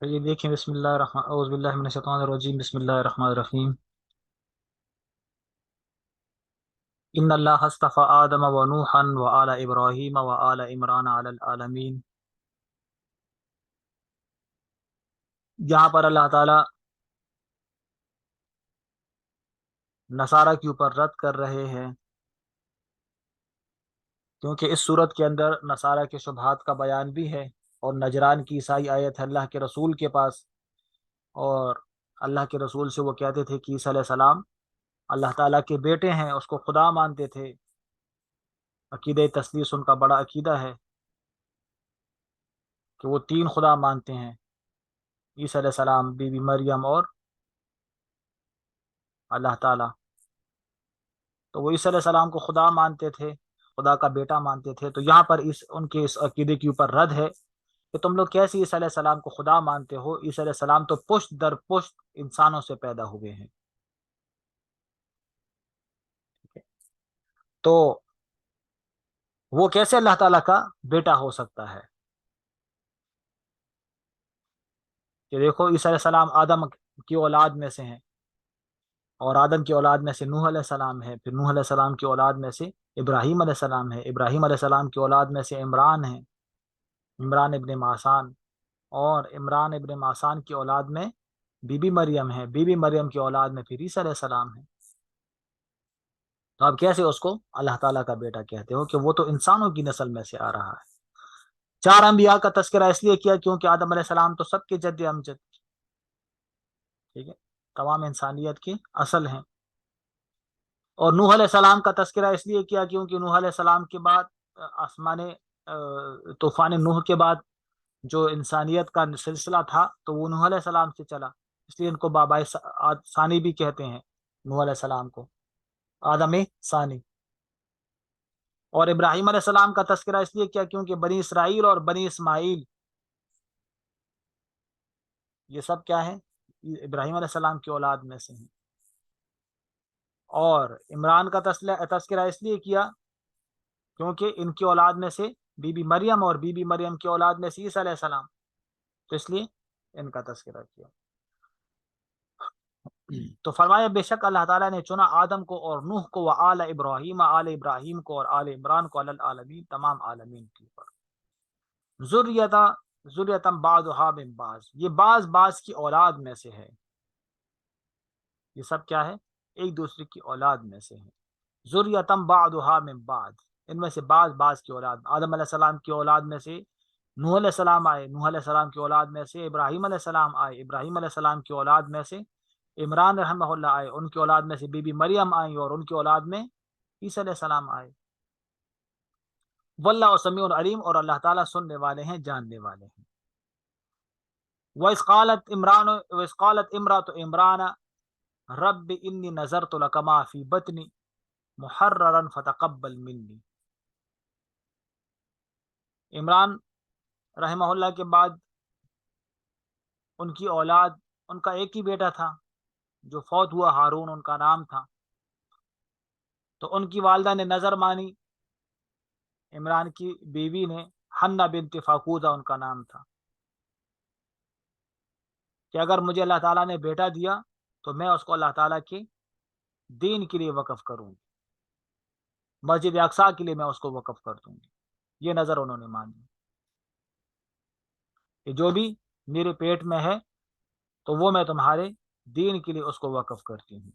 تو یہ دیکھیں، بسم اللہ الرحمن اعوذ باللہ من الشیطان الرجیم، بسم اللہ الرحمن الرحیم۔ ان اللہ اصطفى آدم و نوحا و آل ابراہیم و آل عمران علی العالمین۔ یہاں پر اللہ تعالیٰ نصارہ کے اوپر رد کر رہے ہیں، کیونکہ اس صورت کے اندر نصارہ کے شبہات کا بیان بھی ہے، اور نجران کی عیسائی آیت ہے اللہ کے رسول کے پاس، اور اللہ کے رسول سے وہ کہتے تھے کہ عیسیٰ علیہ السلام اللہ تعالیٰ کے بیٹے ہیں، اس کو خدا مانتے تھے۔ عقیدہ تثلیث ان کا بڑا عقیدہ ہے کہ وہ تین خدا مانتے ہیں، عیسیٰ علیہ السلام، بی بی مریم اور اللہ تعالیٰ۔ تو وہ عیسیٰ علیہ السلام کو خدا مانتے تھے، خدا کا بیٹا مانتے تھے۔ تو یہاں پر ان کے اس عقیدے کے اوپر رد ہے کہ تم لوگ کیسے عیسیٰ علیہ السلام کو خدا مانتے ہو؟ عیسیٰ علیہ السلام تو پشت در پشت انسانوں سے پیدا ہوئے ہیں۔ تو وہ کیسے اللہ تعالیٰ کا بیٹا ہو سکتا ہے؟ کہ دیکھو، عیسیٰ علیہ السلام آدم کی اولاد میں سے ہیں، اور آدم کی اولاد میں سے نوح علیہ السلام ہے، پھر نوح علیہ السلام کی اولاد میں سے ابراہیم علیہ السلام ہے، ابراہیم علیہ السلام کی اولاد میں سے عمران ہے، عمران ابن ماسان، اور عمران ابن ماسان کی اولاد میں بی بی مریم ہے، بی بی مریم کی اولاد میں پھر عیسیٰ علیہ السلام ہے۔ تو آپ کیسے اس کو اللہ تعالیٰ کا بیٹا کہتے ہو کہ وہ تو انسانوں کی نسل میں سے آ رہا ہے؟ چار انبیاء کا تذکرہ اس لیے کیا کیونکہ آدم علیہ السلام تو سب کے جد امجد، ٹھیک ہے، تمام انسانیت کے اصل ہیں۔ اور نوح علیہ السلام کا تذکرہ اس لیے کیا کیونکہ نوح علیہ السلام کے بعد آسمان طوفان نوح کے بعد جو انسانیت کا سلسلہ تھا تو وہ نوح علیہ السلام سے چلا، اس لیے ان کو بابا ثانی بھی کہتے ہیں، نوح علیہ السلام کو آدم ثانی۔ اور ابراہیم علیہ السلام کا تذکرہ اس لیے کیا کیونکہ بنی اسرائیل اور بنی اسماعیل یہ سب کیا ہے؟ ابراہیم علیہ السلام کی اولاد میں سے ہیں۔ اور عمران کا تذکرہ اس لیے کیا کیونکہ ان کی اولاد میں سے بی بی مریم اور بی بی مریم کی اولاد میں سے عیسیٰ علیہ السلام، تو اس لیے ان کا تذکرہ کیا۔ تو فرمایا بے شک اللہ تعالیٰ نے چنا آدم کو اور نوح کو و آل ابراہیم، آل ابراہیم کو اور آل عمران کو، علی العالمین، تمام عالمین کے اوپر۔ ذریتم بعضھا من بعض، یہ بعض کی اولاد میں سے ہے، یہ سب کیا ہے؟ ایک دوسرے کی اولاد میں سے ہے۔ ذریتم بعضھا من بعض، ان میں سے بعض کی اولاد، آدم علیہ السلام کی اولاد میں سے نوح علیہ السلام آئے، نوح علیہ السلام کی اولاد میں سے ابراہیم علیہ السلام آئے، ابراہیم علیہ السلام کی اولاد میں سے عمران رحمہ اللہ آئے، ان کی اولاد میں سے بی بی مریم آئی، اور ان کی اولاد میں عیسیٰ علیہ السلام آئے۔ واللہ سمیع علیم، اور اللہ تعالیٰ سننے والے ہیں، جاننے والے ہیں۔ وَإِذْ قَالَتْ امرأة عمران رب انی نذرت لک ما فی بطنی محررا فتقبل منی۔ عمران رحمہ اللہ کے بعد ان کی اولاد، ان کا ایک ہی بیٹا تھا جو فوت ہوا، ہارون ان کا نام تھا۔ تو ان کی والدہ نے نظر مانی، عمران کی بیوی نے، حنہ بنت فاقودہ ان کا نام تھا، کہ اگر مجھے اللہ تعالیٰ نے بیٹا دیا تو میں اس کو اللہ تعالیٰ کے دین کے لیے وقف کروں گی، مسجد اقصیٰ کے لیے میں اس کو وقف کر دوں گی۔ یہ نظر انہوں نے مانی کہ جو بھی میرے پیٹ میں ہے تو وہ میں تمہارے دین کے لیے اس کو وقف کرتی ہوں۔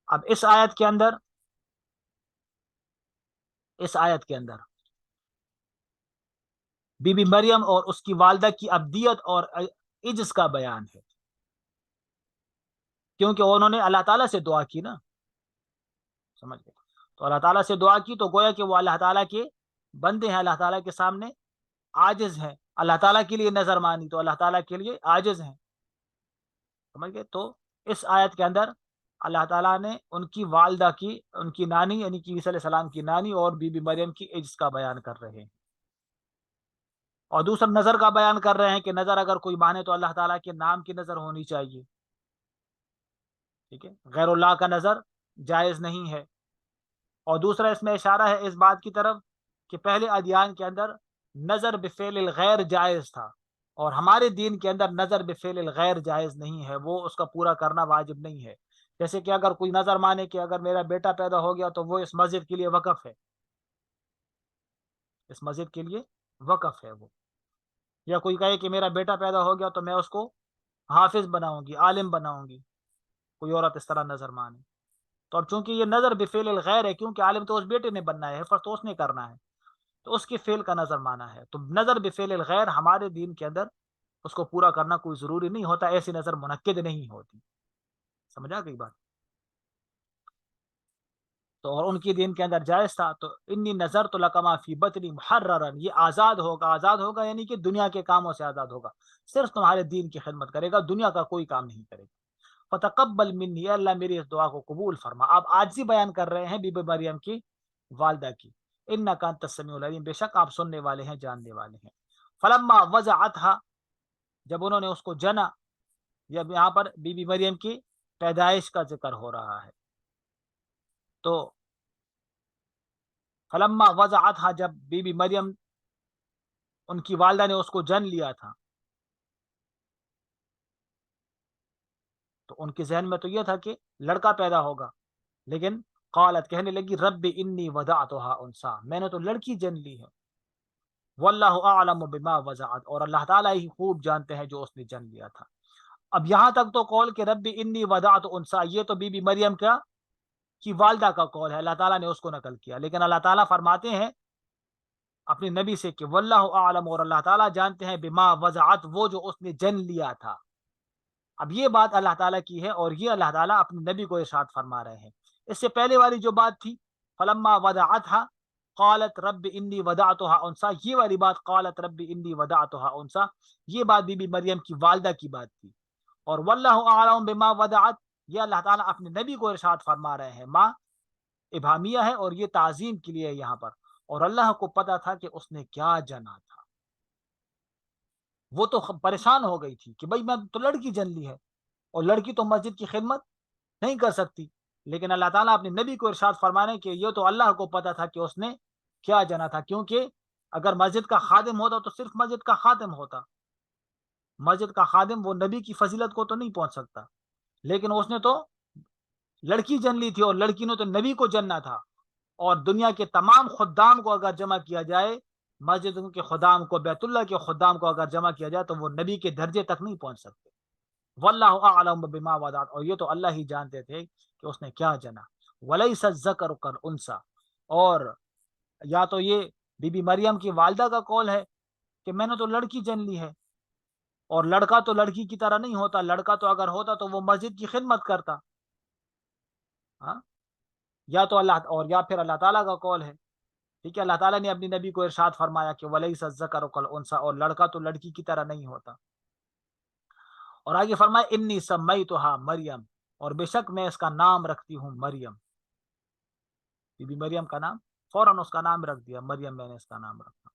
اب اس آیت کے اندر بی بی مریم اور اس کی والدہ کی ابدیت اور عجز کا بیان ہے، کیونکہ انہوں نے اللہ تعالیٰ سے دعا کی نا، سمجھ گئے؟ تو اللہ تعالیٰ سے دعا کی تو گویا کہ وہ اللہ تعالیٰ کے بندے ہیں، اللہ تعالیٰ کے سامنے عاجز ہیں، اللہ تعالیٰ کے لیے نظر مانی تو اللہ تعالیٰ کے لیے عاجز ہیں، سمجھ گئے؟ تو اس آیت کے اندر اللہ تعالیٰ نے ان کی والدہ کی، ان کی نانی یعنی کہ عیسیٰ علیہ السلام کی نانی اور بی بی مریم کی عجز کا بیان کر رہے ہیں، اور دوسرا نظر کا بیان کر رہے ہیں کہ نظر اگر کوئی مانے تو اللہ تعالیٰ کے نام کی نظر ہونی چاہیے، ٹھیک ہے، غیر اللہ کا نظر جائز نہیں ہے۔ اور دوسرا اس میں اشارہ ہے اس بات کی طرف کہ پہلے ادیان کے اندر نظر بفعل الغیر جائز تھا، اور ہمارے دین کے اندر نظر بفعل الغیر جائز نہیں ہے، وہ اس کا پورا کرنا واجب نہیں ہے۔ جیسے کہ اگر کوئی نظر مانے کہ اگر میرا بیٹا پیدا ہو گیا تو وہ اس مسجد کے لیے وقف ہے، اس مسجد کے لیے وقف ہے وہ، یا کوئی کہے کہ میرا بیٹا پیدا ہو گیا تو میں اس کو حافظ بناؤں گی، عالم بناؤں گی، کوئی عورت اس طرح نظر مانے، تو اب چونکہ یہ نظر بفعل الغیر ہے، کیونکہ عالم تو اس بیٹے نے بننا ہے، حفظ تو اس نے کرنا ہے، تو اس کے فعل کا نظر مانا ہے۔ تو نظر بفعل الغیر ہمارے دین کے اندر اس کو پورا کرنا کوئی ضروری نہیں ہوتا، ایسی نظر منعقد نہیں ہوتی، سمجھا گئی بات؟ تو اور ان کی دین کے اندر جائز تھا، تو انی نظر تو لکما فی بطنی محررن، یہ آزاد ہوگا، آزاد ہوگا یعنی کہ دنیا کے کاموں سے آزاد ہوگا، صرف تمہارے دین کی خدمت کرے گا، دنیا کا کوئی کام نہیں کرے گا۔ فتقبل منی، اللہ میری اس دعا کو قبول فرما۔ آپ عاجزی بیان کر رہے ہیں بی بی مریم کی والدہ کی، انک انت السمیع العلیم، بے شک آپ سننے والے ہیں، جاننے والے ہیں۔ فلما وضعتها، جب انہوں نے اس کو جنا، جب یہاں پر بی بی مریم کی پیدائش کا ذکر ہو رہا ہے، تو فلما وضعتها، جب بی بی مریم ان کی والدہ نے اس کو جن لیا تھا، تو ان کے ذہن میں تو یہ تھا کہ لڑکا پیدا ہوگا، لیکن قالت، کہنے لگی، رب انی وضعتها انثى، میں نے تو لڑکی جن لی ہے، واللہ اعلم بما وضعت، اور اللہ تعالیٰ ہی خوب جانتے ہیں جو اس نے جن لیا تھا۔ اب یہاں تک تو قول کہ رب انی وضعت انثى، یہ تو بی بی مریم کا کی والدہ کا قول ہے، اللہ تعالیٰ نے اس کو نقل کیا، لیکن اللہ تعالیٰ فرماتے ہیں اپنے نبی سے کہ واللہ اعلم، اور اللہ تعالیٰ جانتے ہیں، بما وضعت، وہ جو اس نے جن لیا تھا۔ اب یہ بات اللہ تعالیٰ کی ہے، اور یہ اللہ تعالیٰ اپنے نبی کو ارشاد فرما رہے ہیں۔ اس سے پہلے والی جو بات تھی فلما وضعتها قالت رب انی وضعتها انثى، یہ والی بات قالت رب انی وضعتها انثى، یہ بات بی بی مریم کی والدہ کی بات تھی، اور واللہ اعلم بما وضعت، یہ اللہ تعالیٰ اپنے نبی کو ارشاد فرما رہے ہیں۔ ماں ابہامیہ ہے، اور یہ تعظیم کے لیے ہے یہاں پر، اور اللہ کو پتا تھا کہ اس نے کیا جنا تھا، وہ تو پریشان ہو گئی تھی کہ بھائی میں تو لڑکی جن لی ہے، اور لڑکی تو مسجد کی خدمت نہیں کر سکتی، لیکن اللہ تعالیٰ اپنے نبی کو ارشاد فرمانے کہ یہ تو اللہ کو پتا تھا کہ اس نے کیا جنا تھا، کیونکہ اگر مسجد کا خادم ہوتا تو صرف مسجد کا خادم ہوتا، مسجد کا خادم وہ نبی کی فضیلت کو تو نہیں پہنچ سکتا، لیکن اس نے تو لڑکی جن لی تھی، اور لڑکی نے تو نبی کو جننا تھا، اور دنیا کے تمام خدام کو اگر جمع کیا جائے، مسجد کے خدام کو، بیت اللہ کے خدام کو اگر جمع کیا جائے، تو وہ نبی کے درجے تک نہیں پہنچ سکتے۔ واللہ اعلم بما وضعت، اور یہ تو اللہ ہی جانتے تھے کہ اس نے کیا جنا۔ ولیس الذکر کالانثی، اور یا تو یہ بی بی مریم کی والدہ کا قول ہے کہ میں نے تو لڑکی جن لی ہے، اور لڑکا تو لڑکی کی طرح نہیں ہوتا، لڑکا تو اگر ہوتا تو وہ مسجد کی خدمت کرتا، ہاں، یا تو اللہ، اور یا پھر اللہ تعالیٰ کا قول ہے، ٹھیک ہے، اللہ تعالیٰ نے اپنی نبی کو ارشاد فرمایا کہ ولیس الذکر کالانثی، اور لڑکا تو لڑکی کی طرح نہیں ہوتا، اور آگے فرمایا انی سمیتها مریم، اور بے شک میں اس کا نام رکھتی ہوں مریم، بی بی مریم کا نام، فوراً اس کا نام رکھ دیا، مریم میں نے اس کا نام رکھا،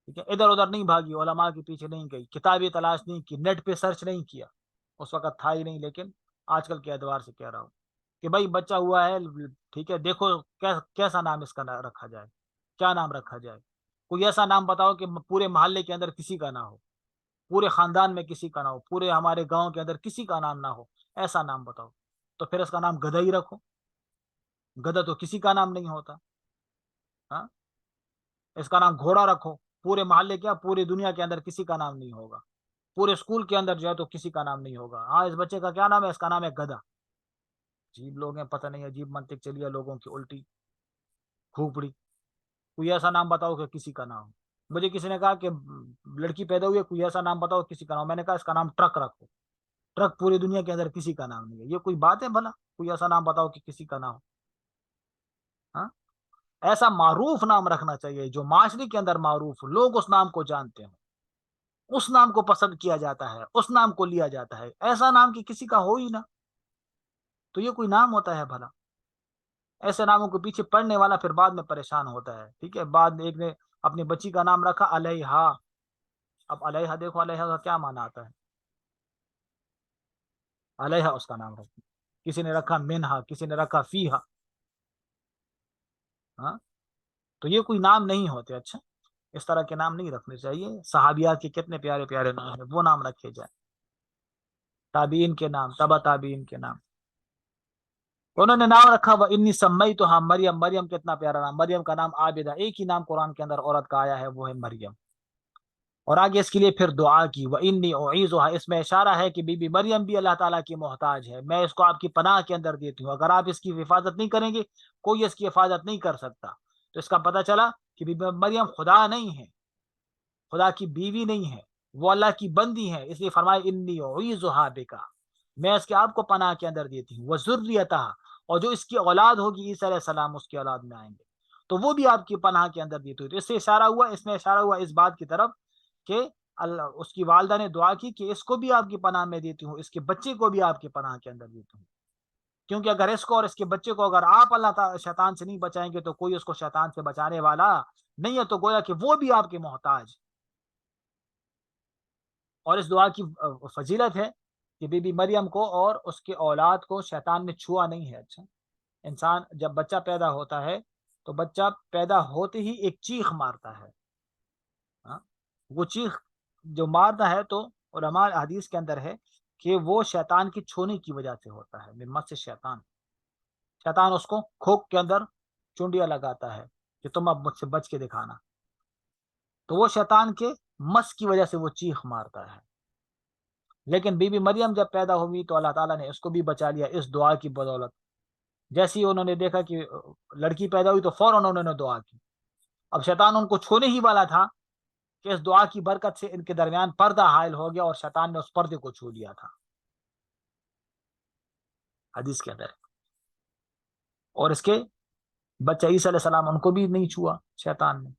ٹھیک ہے، ادھر ادھر نہیں بھاگی، علماء کے پیچھے نہیں گئی، کتابیں تلاش نہیں کی، نیٹ پہ سرچ نہیں کیا، اس وقت تھا ہی نہیں، لیکن آج کل کے اعتبار سے کہہ رہا ہوں کہ بھائی بچہ ہوا ہے، ٹھیک ہے، دیکھو کیسا نام اس کا رکھا جائے، کیا نام رکھا جائے، کوئی ایسا نام بتاؤ کہ پورے محلے کے اندر کسی کا نہ ہو، پورے خاندان میں کسی کا نہ ہو، پورے ہمارے گاؤں کے اندر کسی کا نام نہ ہو، ایسا نام بتاؤ، تو پھر اس کا نام گدھا ہی رکھو، گدھا تو کسی کا نام نہیں ہوتا، ہاں، اس کا نام گھوڑا رکھو، پورے محلے کیا پوری دنیا کے اندر کسی کا نام نہیں ہوگا، پورے اسکول کے اندر جو ہے تو کسی کا نام نہیں ہوگا، ہاں اس بچے کا کیا نام ہے، اس کا نام ہے گدھا، عجیب لوگ ہیں، پتہ نہیں عجیب منطق چلی ہے لوگوں کی الٹی کھوپڑی، کوئی ایسا نام بتاؤ کہ کسی کا نام ہو۔ مجھے کسی نے کہا کہ لڑکی پیدا ہوئی ہے، کوئی ایسا نام بتاؤ کسی کا نام، میں نے کہا اس کا نام ٹرک رکھو، ٹرک پوری دنیا کے اندر کسی کا نام نہیں ہے، یہ کوئی بات ہے بھلا، کوئی ایسا نام بتاؤ کہ کسی کا نام ہو، ہاں، ایسا معروف نام رکھنا چاہیے جو معاشرے کے اندر معروف، لوگ اس نام کو جانتے ہیں، اس نام کو پسند کیا جاتا ہے، اس نام کو لیا جاتا ہے، ایسا نام کہ کسی کا ہو ہی نہ، تو یہ کوئی نام ہوتا ہے بھلا؟ ایسے ناموں کے پیچھے پڑھنے والا پھر بعد میں پریشان ہوتا ہے، ٹھیک ہے، بعد میں ایک نے اپنی بچی کا نام رکھا علیہا، اب علیہا دیکھو علیہا کا کیا معنی آتا ہے، علیہا اس کا نام رکھا، کسی نے رکھا منہا، کسی نے رکھا فیہا، ہاں، تو یہ کوئی نام نہیں ہوتے، اچھا، اس طرح کے نام نہیں رکھنے چاہیے. صحابیات کے کتنے پیارے پیارے نام ہیں، وہ نام رکھے جائیں. تابعین کے نام، تبع تابعین کے نام. انہوں نے نام رکھا وہ انی سمئی تو ہاں مریم. مریم کتنا پیارا نام. مریم کا نام عابدہ. ایک ہی نام قرآن کے اندر عورت کا آیا ہے، وہ ہے مریم. اور آگے اس کے لیے پھر دعا کی وہ انی اعیذھا. اس میں اشارہ ہے کہ بی بی مریم بھی اللہ تعالیٰ کی محتاج ہے. میں اس کو آپ کی پناہ کے اندر دیتی ہوں. اگر آپ اس کی حفاظت نہیں کریں گے، کوئی اس کی حفاظت نہیں کر سکتا. تو اس کا پتہ چلا کہ بی بی مریم خدا نہیں ہے، خدا کی بیوی نہیں ہے، وہ اللہ کی بندی ہے. اس لیے فرمایا انی اعیذھا بک، میں اس کے آپ کو پناہ کے اندر دیتی ہوں. وذریتھا، اور جو اس کی اولاد ہوگی عیسیٰ علیہ السلام اس کی اولاد میں آئیں گے تو وہ بھی آپ کی پناہ کے اندر دیتی ہوئی. تو اس سے اشارہ ہوا، اس میں اشارہ ہوا اس بات کی طرف کہ اللہ، اس کی والدہ نے دعا کی کہ اس کو بھی آپ کی پناہ میں دیتی ہوں، اس کے بچے کو بھی آپ کی پناہ کے اندر دیتی ہوں. کیونکہ اگر اس کو اور اس کے بچے کو اگر آپ اللہ تعالی شیطان سے نہیں بچائیں گے تو کوئی اس کو شیطان سے بچانے والا نہیں ہے. تو گویا کہ وہ بھی آپ کے محتاج. اور اس دعا کی فضیلت ہے کہ بی بی مریم کو اور اس کے اولاد کو شیطان نے چھوا نہیں ہے. اچھا، انسان جب بچہ پیدا ہوتا ہے تو بچہ پیدا ہوتے ہی ایک چیخ مارتا ہے. ہاں، وہ چیخ جو مارتا ہے تو علماء حدیث کے اندر ہے کہ وہ شیطان کی چھونے کی وجہ سے ہوتا ہے. من مس شیطان، شیطان اس کو کھوک کے اندر چونڈیاں لگاتا ہے کہ تم اب مجھ سے بچ کے دکھانا. تو وہ شیطان کے مس کی وجہ سے وہ چیخ مارتا ہے. لیکن بی بی مریم جب پیدا ہوئی تو اللہ تعالیٰ نے اس کو بھی بچا لیا اس دعا کی بدولت. جیسے ہی انہوں نے دیکھا کہ لڑکی پیدا ہوئی تو فوراً انہوں نے دعا کی. اب شیطان ان کو چھونے ہی والا تھا کہ اس دعا کی برکت سے ان کے درمیان پردہ حائل ہو گیا اور شیطان نے اس پردے کو چھو لیا تھا، حدیث کے اندر. اور اس کے بچہ عیسیٰ علیہ السلام، ان کو بھی نہیں چھوا شیطان نے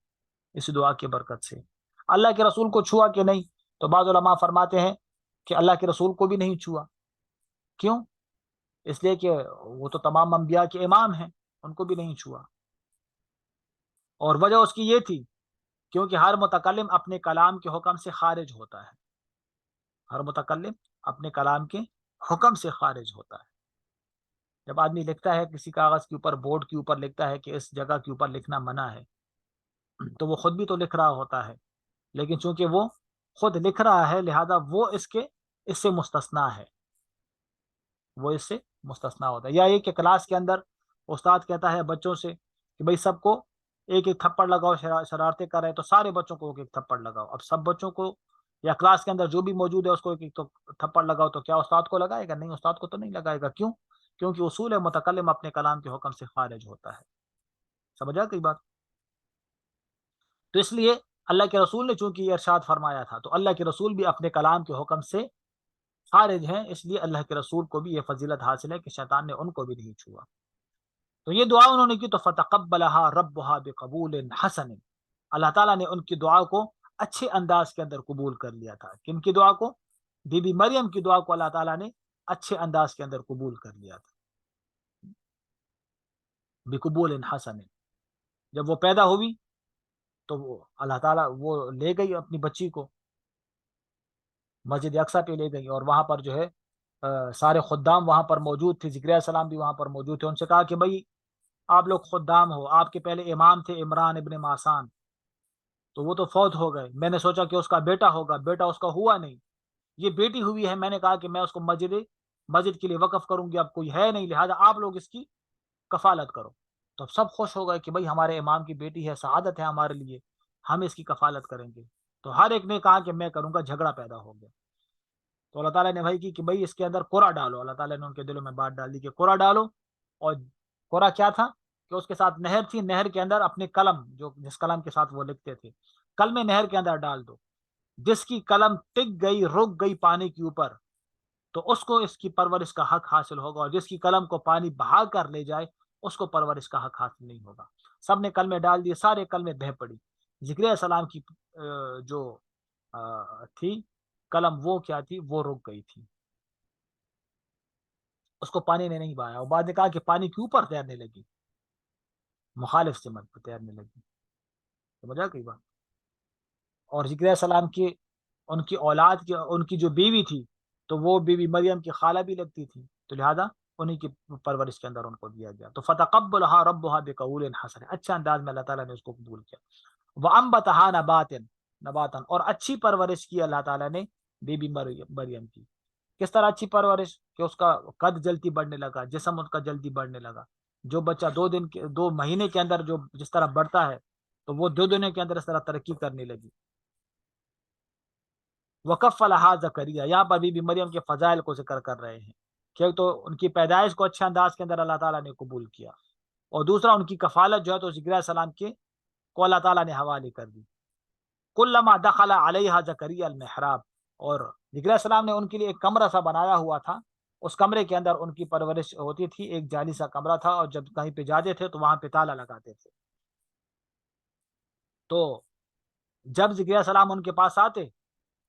اس دعا کی برکت سے. اللہ کے رسول کو چھوا کہ نہیں؟ تو بعض علماء فرماتے ہیں کہ اللہ کے رسول کو بھی نہیں چھوا. کیوں؟ اس لیے کہ وہ تو تمام انبیاء کے امام ہیں، ان کو بھی نہیں چھوا. اور وجہ اس کی یہ تھی کیونکہ ہر متکلم اپنے کلام کے حکم سے خارج ہوتا ہے. ہر متکلم اپنے کلام کے حکم سے خارج ہوتا ہے. جب آدمی لکھتا ہے کسی کاغذ کے اوپر، بورڈ کے اوپر لکھتا ہے کہ اس جگہ کے اوپر لکھنا منع ہے، تو وہ خود بھی تو لکھ رہا ہوتا ہے، لیکن چونکہ وہ خود لکھ رہا ہے لہذا وہ اس سے مستثنا ہے. وہ اس سے مستثنا ہوتا ہے. یا یہ کہ کلاس کے اندر استاد کہتا ہے بچوں سے کہ بھئی سب کو ایک ایک تھپڑ لگاؤ، شرارتیں کر رہے تو سارے بچوں کو ایک ایک تھپڑ لگاؤ. اب سب بچوں کو یا کلاس کے اندر جو بھی موجود ہے اس کو ایک ایک تھپڑ لگاؤ، تو کیا استاد کو لگائے گا؟ نہیں، استاد کو تو نہیں لگائے گا. کیوں؟ کیونکہ اصول ہے متکلم اپنے کلام کے حکم سے خارج ہوتا ہے. سمجھا کئی بات؟ تو اس لیے اللہ کے رسول نے چونکہ یہ ارشاد فرمایا تھا تو اللہ کے رسول بھی اپنے کلام کے حکم سے خارج ہیں. اس لیے اللہ کے رسول کو بھی یہ فضیلت حاصل ہے کہ شیطان نے ان کو بھی نہیں چھوا. تو یہ دعا انہوں نے کی تو فتقبلها ربها بقبول حسن. اللہ تعالیٰ نے ان کی دعا کو اچھے انداز کے اندر قبول کر لیا تھا. کن کی دعا کو؟ بی بی مریم کی دعا کو اللہ تعالیٰ نے اچھے انداز کے اندر قبول کر لیا تھا. بقبول حسن. جب وہ پیدا ہوئی تو وہ اللہ تعالیٰ وہ لے گئی اپنی بچی کو، مسجد اقصیٰ پہ لے گئی، اور وہاں پر جو ہے سارے خدام وہاں پر موجود تھے. زکریا السلام بھی وہاں پر موجود تھے. ان سے کہا کہ بھائی آپ لوگ خدام ہو، آپ کے پہلے امام تھے عمران ابن ماسان، تو وہ تو فوت ہو گئے. میں نے سوچا کہ اس کا بیٹا ہوگا، بیٹا اس کا ہوا نہیں، یہ بیٹی ہوئی ہے. میں نے کہا کہ میں اس کو مسجد کے لیے وقف کروں گی، اب کوئی ہے نہیں لہذا آپ لوگ اس کی کفالت کرو. تو سب خوش ہو گئے کہ بھائی ہمارے امام کی بیٹی ہے، سعادت ہے ہمارے لیے، ہم اس کی کفالت کریں گے. تو ہر ایک نے کہا کہ میں کروں گا. جھگڑا پیدا ہو گیا. تو اللہ تعالیٰ نے بھائی کی کہ بھائی اس کے اندر قرآ ڈالو. اللہ تعالیٰ نے ان کے دلوں میں بات ڈال دی کہ قرآ ڈالو. اور قرآ کیا تھا کہ اس کے ساتھ نہر تھی، نہر کے اندر اپنے قلم، جس قلم کے ساتھ وہ لکھتے تھے، قلم نہر کے اندر ڈال دو. جس کی قلم ٹک گئی، رک گئی پانی کے اوپر، تو اس کو اس کی پرورش کا حق حاصل ہوگا، اور جس کی قلم کو پانی بہا کر لے جائے اس کو پرورش کا حق حاصل نہیں ہوگا. سب نے کلمے ڈال دیے، سارے کلمے بہہ پڑی. زکریا السلام کی جو تھی قلم، وہ کیا تھی؟ وہ رک گئی تھی، اس کو پانی نے نہیں بہایا. اور بعد نے کہا کہ پانی کے اوپر تیرنے لگی، مخالف سمت پر تیرنے لگی. سمجھا کئی بات؟ اور زکریا السلام کی ان کی اولاد کی، ان کی جو بیوی تھی تو وہ بیوی مریم کی خالہ بھی لگتی تھی، تو لہذا انہی کی پرورش کے اندر ان کو دیا گیا. تو فتقبلها ربها بقبول حسن. اچھا انداز میں اللہ تعالیٰ نے اس کو قبول کیا. وَأَنبَتَهَا نباتن، اور اچھی پرورش کی اللہ تعالیٰ نے بی بی مریم کی۔ کس طرح اچھی پرورش؟ کہ اس کا قد جلدی بڑھنے لگا، جسم اس کا جلدی بڑھنے لگا۔ جو بچہ 2 مہینے کے اندر جو جس طرح بڑھتا ہے، تو وہ 2 دنوں کے اندر اس طرح ترقی کرنے لگی۔ وَكَفَّلَهَا زَكَرِيَّا، یہاں پر بی بی مریم کے فضائل کو ذکر کر رہے ہیں کہ تو ان کی پیدائش کو اچھے انداز کے اندر اللہ تعالیٰ نے قبول کیا، اور دوسرا ان کی کفالت جو ہے تو زکریا علیہ السلام کے کو اللہ تعالیٰ نے حوالے کر دی۔ کلما دخل علیہا زکریا المحراب، اور زکریا علیہ السلام نے ان کے لیے ایک کمرہ سا بنایا ہوا تھا، اس کمرے کے اندر ان کی پرورش ہوتی تھی، ایک جعلی سا کمرہ تھا، اور جب کہیں پہ جاتے تھے تو وہاں پہ تالا لگاتے تھے۔ تو جب زکریا علیہ السلام ان کے پاس آتے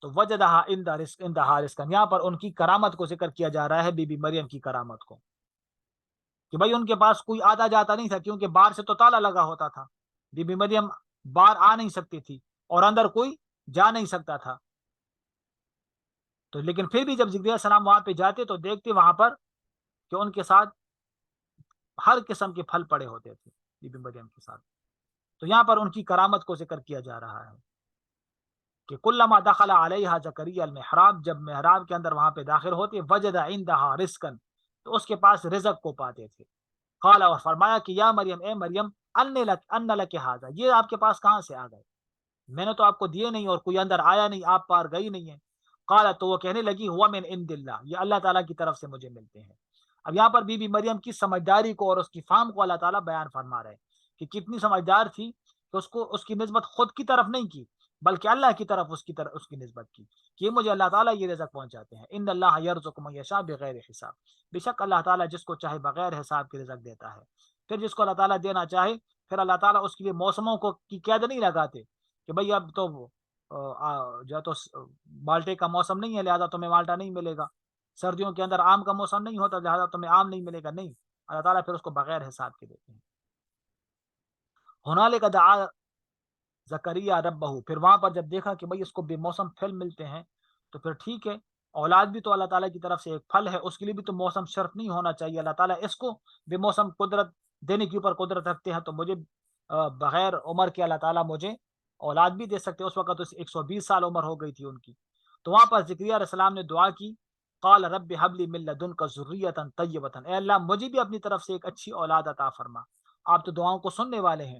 تو وجدہا عندہا رزقا، یہاں پر ان کی کرامت کو ذکر کیا جا رہا ہے، بی بی مریم کی کرامت کو، کہ بھائی ان کے پاس کوئی آتا جاتا نہیں تھا، کیونکہ باہر سے تو تالا لگا ہوتا تھا، بی بی مریم باہر آ نہیں سکتی تھی اور اندر کوئی جا نہیں سکتا تھا۔ تو لیکن پھر بھی جب زکریا علیہ السلام وہاں پہ جاتے تو دیکھتے وہاں پر کہ ان کے ساتھ ہر قسم کے پھل پڑے ہوتے تھے بی بی مریم کے ساتھ۔ تو یہاں پر ان کی کرامت کو ذکر کیا جا رہا ہے کہ کلما دخل علیہا زکریا المحراب، جب محراب کے اندر وہاں پہ داخل ہوتے، وجد عندہا رزقا، تو اس کے پاس رزق کو پاتے تھے۔ قال، اور فرمایا کہ یا مریم، اے مریم، ان لک ھذا، یہ آپ کے پاس کہاں سے آ گئے؟ میں نے تو آپ کو دیے نہیں، اور کوئی اندر آیا نہیں، آپ پار گئی نہیں ہے۔ قال، تو وہ کہنے لگی ہوا من عند اللہ، یہ اللہ تعالیٰ کی طرف سے مجھے ملتے ہیں۔ اب یہاں پر بی بی مریم کی سمجھداری کو اور اس کی فہم کو اللہ تعالیٰ بیان فرما رہے ہیں کہ کتنی سمجھدار تھی، کہ اس کی نسبت خود کی طرف نہیں کی، بلکہ اللہ کی طرف اس کی نسبت کی کہ مجھے اللہ تعالیٰ یہ رزق پہنچاتے ہیں۔ ان اللہ یرزق من یشاء بغیر حساب، بے شک اللہ تعالیٰ جس کو چاہے بغیر حساب کے رزق دیتا ہے۔ پھر جس کو اللہ تعالیٰ دینا چاہے، پھر اللہ تعالیٰ اس کے لیے موسموں کو کی قید نہیں لگاتے کہ بھئی اب تو جو تو مالٹے کا موسم نہیں ہے لہذا تمہیں مالٹا نہیں ملے گا، سردیوں کے اندر آم کا موسم نہیں ہوتا لہذا تمہیں آم نہیں ملے گا، نہیں، اللہ تعالیٰ پھر اس کو بغیر حساب کے دیتے ہیں۔ ہنالک دعا زکریا ربہ، پھر وہاں پر جب دیکھا کہ بھئی اس کو بے موسم پھل ملتے ہیں، تو پھر ٹھیک ہے، اولاد بھی تو اللہ تعالیٰ کی طرف سے ایک پھل ہے، اس کے لیے بھی تو موسم شرط نہیں ہونا چاہیے، اللہ تعالیٰ اس کو بے موسم قدرت دینے کے اوپر قدرت رکھتے ہیں، تو مجھے بغیر عمر کے اللہ تعالیٰ مجھے اولاد بھی دے سکتے۔ اس وقت 120 سال عمر ہو گئی تھی ان کی۔ تو وہاں پر زکریا علیہ السلام نے دعا کی، قال رب حب لی من لدنک ذریۃ طیبۃ، اے اللہ مجھے بھی اپنی طرف سے ایک اچھی اولاد عطا فرما، آپ تو دعاؤں کو سننے والے ہیں۔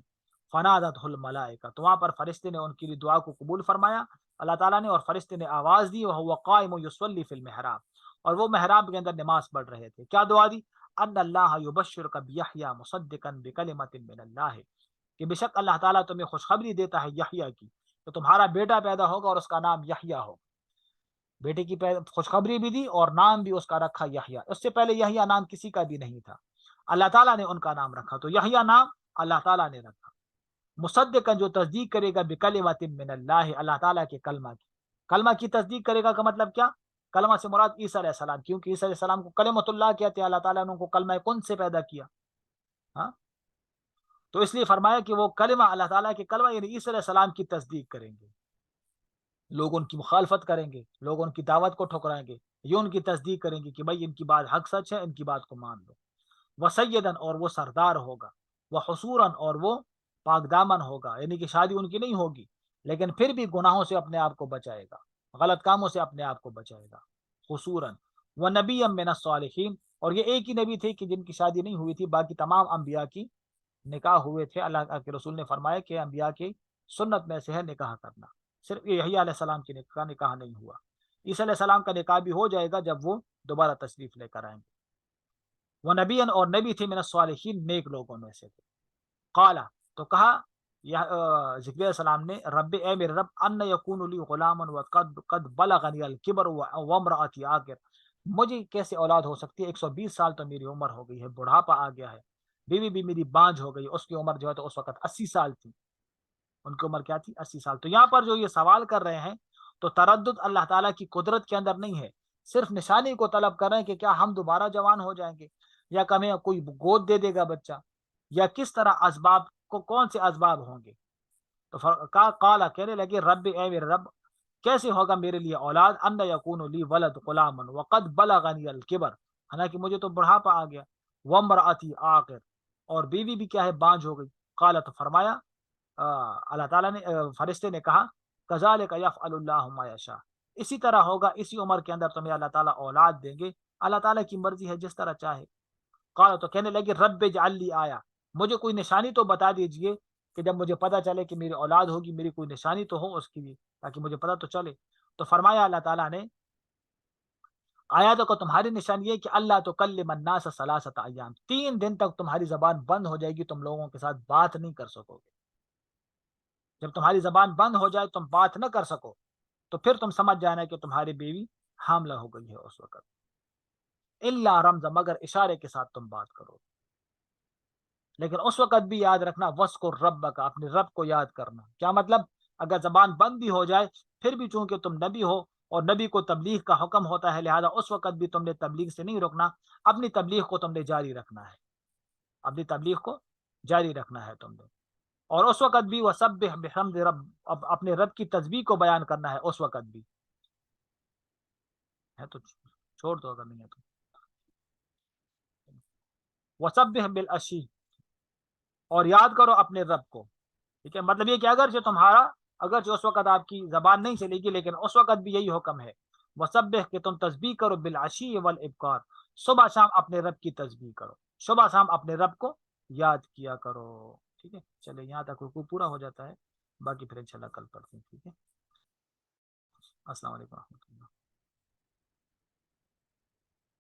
فنادتہ الملائکہ، تو وہاں پر فرشتے نے ان کی دعا کو قبول فرمایا اللہ تعالیٰ نے، اور فرشتے نے آواز دی، وہو قائم یصلی فی المحراب، اور وہ محراب کے اندر نماز پڑھ رہے تھے۔ کیا دعا دی؟ ان اللہ یبشرک بیحییٰ مصدقا بکلمۃ من اللہ، کہ بے شک اللہ تعالیٰ تمہیں خوشخبری دیتا ہے یحییٰ کی، تو تمہارا بیٹا پیدا ہوگا اور اس کا نام یحییٰ ہوگا۔ بیٹے کی خوشخبری بھی دی اور نام بھی اس کا رکھا یحییٰ، اس سے پہلے یحییٰ نام کسی کا بھی نہیں تھا، اللہ تعالیٰ نے ان کا نام رکھا، تو یحییٰ نام اللہ تعالیٰ نے رکھا۔ مصدقا، جو تصدیق کرے گا بکلمۃ من اللہ، اللہ تعالیٰ کے کلمہ کی، کلمہ کی تصدیق کرے گا کا مطلب کیا؟ کلمہ سے مراد عیسیٰ علیہ السلام، کیونکہ عیسیٰ علیہ السلام کو کلمۃ اللہ کہتے ہیں، اللہ تعالیٰ نے ان کو کلمہ کن سے پیدا کیا، ہاں، تو اس لیے فرمایا کہ وہ کلمہ اللہ تعالیٰ کے کلمہ یعنی عیسیٰ علیہ السلام کی تصدیق کریں گے، لوگ ان کی مخالفت کریں گے، لوگ ان کی دعوت کو ٹھکرائیں گے، یہ ان کی تصدیق کریں گے کہ بھائی ان کی بات حق سچ ہے، ان کی بات کو مان لو۔ وسیدن، اور وہ سردار ہوگا، وحصورن، اور وہ پاک دامن ہوگا، یعنی کہ شادی ان کی نہیں ہوگی لیکن پھر بھی گناہوں سے اپنے آپ کو بچائے گا، غلط کاموں سے اپنے آپ کو بچائے گا، خصوراً ونبی من الصالحین، اور یہ ایک ہی نبی تھے کہ جن کی شادی نہیں ہوئی تھی، باقی تمام انبیاء کی نکاح ہوئے تھے۔ اللہ کے رسول نے فرمایا کہ انبیاء کی سنت میں سے ہے نکاح کرنا، صرف یحییٰ علیہ السلام کی نکاح نہیں ہوا، عیسیٰ علیہ السلام کا نکاح بھی ہو جائے گا جب وہ دوبارہ تشریف لے کر آئیں گے۔ وہ نبی، اور نبی تھے من الصالحین، نیک لوگوں میں سے تھے۔ قالا، تو کہا ذکر علیہ السلام نے، رب، اے میرے رب، ان یکون لی غلام وقد بلغنی الکبر وامرأتی عاقر، مجھے کیسے اولاد ہو سکتی ہے؟ 120 سال تو میری عمر ہو گئی ہے، بڑھاپا آ گیا ہے، بیوی بھی میری بانجھ ہو گئی، اس کی عمر جو ہے تو اس وقت 80 سال تھی، ان کی عمر کیا تھی؟ 80 سال۔ تو یہاں پر جو یہ سوال کر رہے ہیں تو تردد اللہ تعالیٰ کی قدرت کے اندر نہیں ہے، صرف نشانی کو طلب کر رہے ہیں کہ کیا ہم دوبارہ جوان ہو جائیں گے، یا کہیں کوئی گود دے دے گا بچہ، یا کس طرح اسباب کو، کون سے اسباب ہوں گے؟ تو قالا، کہنے لگے، رب، اے میرے رب، کیسے ہوگا میرے لیے اولاد، ان یکون لی ولد غلام وقد بلغنی الکبر، حالانکہ مجھے تو بڑھاپا آ گیا، وامرأتی عاقر، اور بیوی بھی کیا ہے؟ بانجھ ہو گئی۔ قالا، تو فرمایا اللہ تعالیٰ نے فرشتے نے کہا کذالک یفعل اللہ ما یشاء، اسی طرح ہوگا، اسی عمر کے اندر تمہیں اللہ تعالیٰ اولاد دیں گے، اللہ تعالیٰ کی مرضی ہے جس طرح چاہے۔ قال، تو کہنے لگے رب اجعل لی آیا، مجھے کوئی نشانی تو بتا دیجئے کہ جب مجھے پتہ چلے کہ میری اولاد ہوگی میری کوئی نشانی تو ہو اس کی بھی، تاکہ مجھے پتہ تو چلے۔ تو فرمایا اللہ تعالیٰ نے آیاتوں کو تمہاری نشانی یہ کہ اللہ تکلم الناس ثلاثۃ ایام، 3 دن تک تمہاری زبان بند ہو جائے گی، تم لوگوں کے ساتھ بات نہیں کر سکو گے۔ جب تمہاری زبان بند ہو جائے تم بات نہ کر سکو تو پھر تم سمجھ جانا کہ تمہاری بیوی حاملہ ہو گئی ہے اس وقت، الا رمز، مگر اشارے کے ساتھ تم بات کرو، لیکن اس وقت بھی یاد رکھنا وذکر ربک، اپنے رب کو یاد کرنا۔ کیا مطلب؟ اگر زبان بند بھی ہو جائے پھر بھی چونکہ تم نبی ہو اور نبی کو تبلیغ کا حکم ہوتا ہے، لہذا اس وقت بھی تم نے تبلیغ سے نہیں رکنا، اپنی تبلیغ کو تم نے جاری رکھنا ہے، اپنی تبلیغ کو جاری رکھنا ہے تم نے۔ اور اس وقت بھی وسبح بحمد رب، اپنے رب کی تسبیح کو بیان کرنا ہے اس وقت بھی ہے، تو چھوڑ دو اگر نہیں ہے تو وسبح بالعشی، اور یاد کرو اپنے رب کو، ٹھیک ہے؟ مطلب یہ کہ اگرچہ اس وقت آپ کی زبان نہیں چلے گی لیکن اس وقت بھی یہی حکم ہے، وسبح، کہ تم تسبیح کرو، بالعشی والابکار، صبح شام اپنے رب کی تسبیح کرو، صبح شام اپنے رب کو یاد کیا کرو۔ ٹھیک ہے، چلے یہاں تک رکوع پورا ہو جاتا ہے، باقی پھر انشاءاللہ کل پڑھتے ہیں، ٹھیک ہے؟ السلام علیکم و رحمۃ اللہ۔